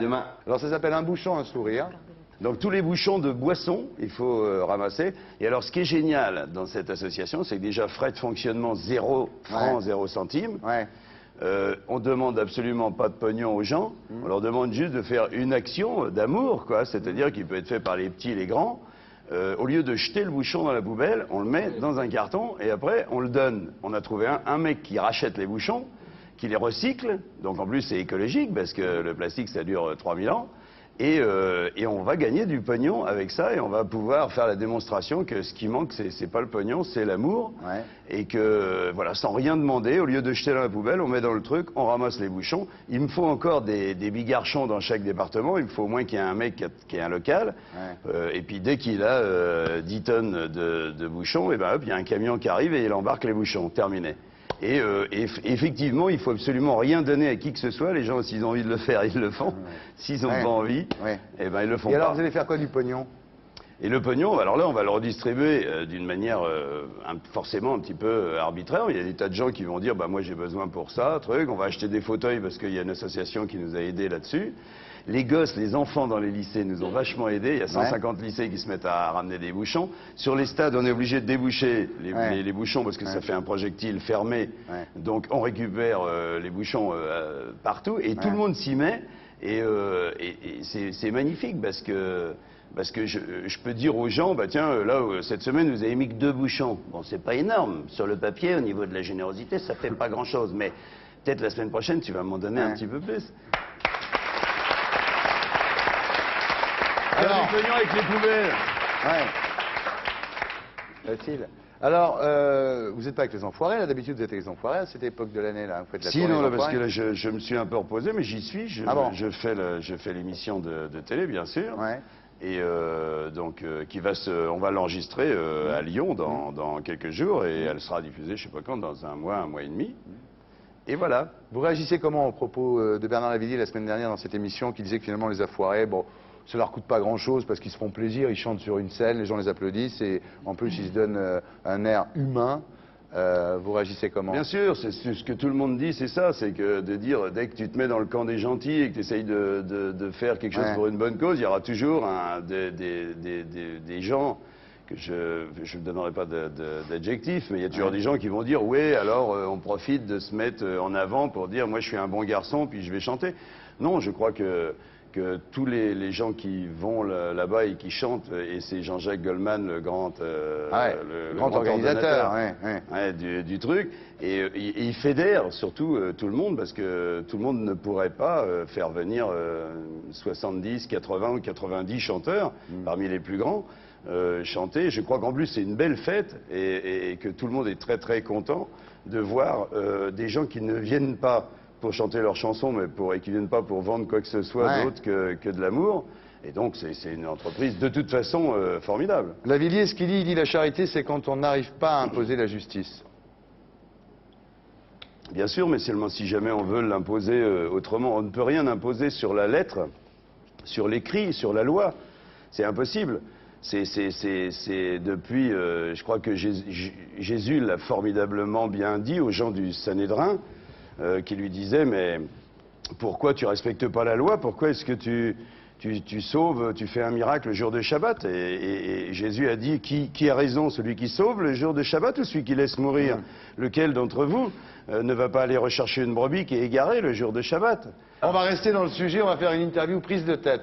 Demain. Alors ça s'appelle un bouchon, un sourire. Donc tous les bouchons de boissons, il faut ramasser. Et alors ce qui est génial dans cette association, c'est que déjà frais de fonctionnement 0 francs, Ouais. 0 centimes. Ouais. On demande absolument pas de pognon aux gens. On leur demande juste de faire une action d'amour, quoi. C'est-à-dire qu'il peut être fait par les petits et les grands. Au lieu de jeter le bouchon dans la poubelle, on le met dans un carton et après on le donne. On a trouvé un mec qui rachète les bouchons, qui les recycle, donc en plus c'est écologique parce que le plastique ça dure 3000 ans, et on va gagner du pognon avec ça et on va pouvoir faire la démonstration que ce qui manque c'est pas le pognon, c'est l'amour, Ouais. et que voilà, sans rien demander, au lieu de jeter dans la poubelle, on met dans le truc, on ramasse les bouchons. Il me faut encore des bigarchons dans chaque département, il me faut au moins qu'il y ait un mec qui ait un local, Ouais. et puis dès qu'il a 10 tonnes de bouchons, et ben hop, il y a un camion qui arrive et il embarque les bouchons, terminé. Et effectivement, il faut absolument rien donner à qui que ce soit. Les gens, s'ils ont envie de le faire, ils le font. S'ils n'ont Ouais. pas envie, Ouais. eh ben ils le font Et alors pas. vous allez faire quoi du pognon? Et le pognon, alors là, on va le redistribuer d'une manière forcément un petit peu arbitraire. Il y a des tas de gens qui vont dire, bah moi j'ai besoin pour ça, truc. On va acheter des fauteuils parce qu'il y a une association qui nous a aidés là-dessus. Les gosses, les enfants dans les lycées nous ont vachement aidés. Il y a 150 lycées qui se mettent à ramener des bouchons. Sur les stades, on est obligé de déboucher les bouchons parce que ça fait un projectile fermé. Ouais. Donc on récupère les bouchons partout et tout le monde s'y met. Et c'est magnifique parce que je peux dire aux gens, bah tiens, là, cette semaine, vous avez mis que 2 bouchons. Bon, c'est pas énorme. Sur le papier, au niveau de la générosité, ça fait pas grand-chose. Mais peut-être la semaine prochaine, tu vas m'en donner un petit peu plus. Alors, du pognon avec les poubelles. Ouais. Facile. Alors, vous n'êtes pas avec les enfoirés, là, d'habitude vous êtes avec les enfoirés à cette époque de l'année, là, vous faites la Si, tournée non, des là, parce que enfoirés. là, je me suis un peu reposé, mais j'y suis. Je fais l'émission de télé, bien sûr. Ouais. Et donc, on va l'enregistrer à Lyon dans quelques jours, et elle sera diffusée, je sais pas quand, dans un mois et demi. Et voilà. Vous réagissez comment au propos de Bernard Lavilliers la semaine dernière dans cette émission qui disait que finalement les enfoirés, bon, ça leur coûte pas grand-chose parce qu'ils se font plaisir, ils chantent sur une scène, les gens les applaudissent et en plus ils se donnent un air humain. Vous réagissez comment? Bien sûr, c'est ce que tout le monde dit, c'est ça, c'est que de dire, dès que tu te mets dans le camp des gentils et que tu essayes de faire quelque chose pour une bonne cause, il y aura toujours des gens, que je ne donnerai pas d'adjectif, mais il y a toujours des gens qui vont dire, oui, alors on profite de se mettre en avant pour dire, moi je suis un bon garçon, puis je vais chanter. Non, je crois que tous les gens qui vont là-bas et qui chantent, et c'est Jean-Jacques Goldman, le grand, le grand organisateur du truc, et il fédère surtout tout le monde, parce que tout le monde ne pourrait pas faire venir 70, 80 ou 90 chanteurs, parmi les plus grands, chanter. Je crois qu'en plus c'est une belle fête, et que tout le monde est très très content de voir des gens qui ne viennent pas pour chanter leurs chansons, mais qui ne viennent pas pour vendre quoi que ce soit d'autre que de l'amour. Et donc, c'est une entreprise, de toute façon, formidable. Lavilliers, ce qu'il dit, il dit la charité, c'est quand on n'arrive pas à imposer la justice. Bien sûr, mais seulement si jamais on veut l'imposer autrement. On ne peut rien imposer sur la lettre, sur l'écrit, sur la loi. C'est impossible. C'est depuis, je crois que Jésus l'a formidablement bien dit aux gens du Sanhédrin, qui lui disait, mais pourquoi tu respectes pas la loi? Pourquoi est-ce que tu sauves, tu fais un miracle le jour de Shabbat? Et Jésus a dit, qui a raison, celui qui sauve le jour de Shabbat ou celui qui laisse mourir? Lequel d'entre vous ne va pas aller rechercher une brebis qui est égarée le jour de Shabbat? On va rester dans le sujet, on va faire une interview prise de tête.